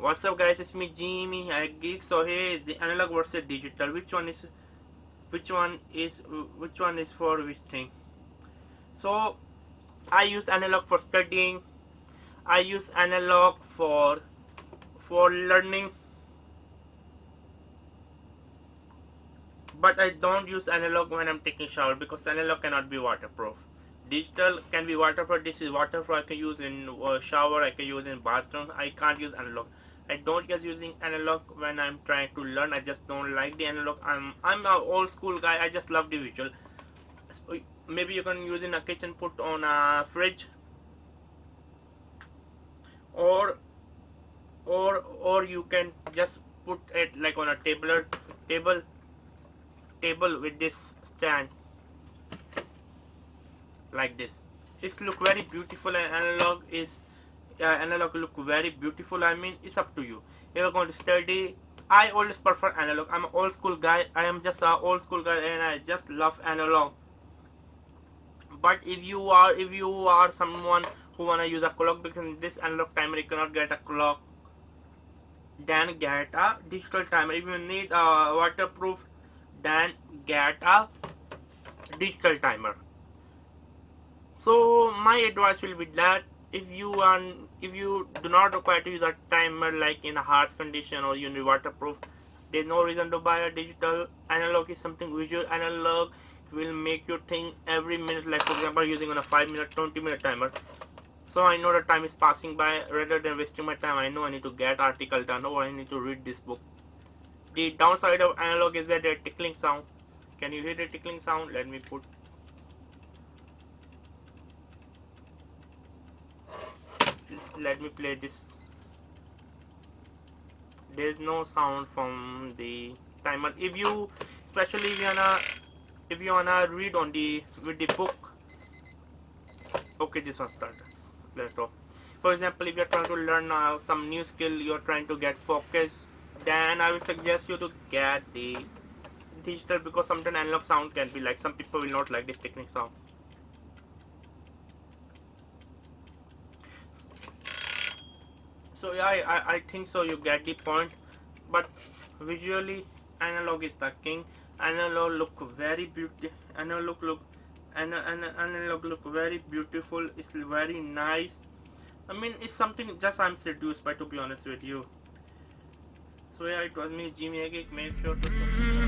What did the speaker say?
What's up, guys? It's me, Jimmy, Geek. So here is the analog versus digital. Which one is which one is for which thing? So I use analog for studying. I use analog for learning, but I don't use analog when I'm taking shower because analog cannot be waterproof. Digital can be waterproof. This is waterproof. I can use in shower. I can use in bathroom. I can't use analog. I don't just using analog when I'm trying to learn. I just don't like the analog. I'm a old school guy. I just love the visual. Maybe you can use in a kitchen, put on a fridge, or or you can just put it like on a table table with this stand like this. It's look very beautiful, and analog look very beautiful. I mean, it's up to you. If you're going to study, I always prefer analog. I'm an old school guy. I am just an old school guy, and I just love analog. But if you are someone who wanna use a clock, because in this analog timer you cannot get a clock, then get a digital timer. If you need a waterproof, then get a digital timer. So my advice will be that if you do not require to use a timer like in a harsh condition or you need waterproof, there's no reason to buy a digital. Analog is something visual. Analog will make you think every minute, like for example using on a 5 minute 20-minute timer. So I know the time is passing by. Rather than wasting my time, I know I need to get article done or I need to read this book. The downside of analog is that the tickling sound. Can you hear the tickling sound? Let me play this. There's no sound from the timer. Especially if you wanna read on the with the book. Okay, this one started. Let's go. For example, if you're trying to learn some new skill, you're trying to get focus, then I will suggest you to get the digital, because sometimes analog sound can be like, some people will not like this technique sound. So yeah, I think so you get the point. But visually, analog is the king. Analog look very beautiful. Analog look very beautiful. It's very nice. I mean, it's something just I'm seduced by, to be honest with you. So yeah, it was me, Jimmy Geek. Make sure to subscribe.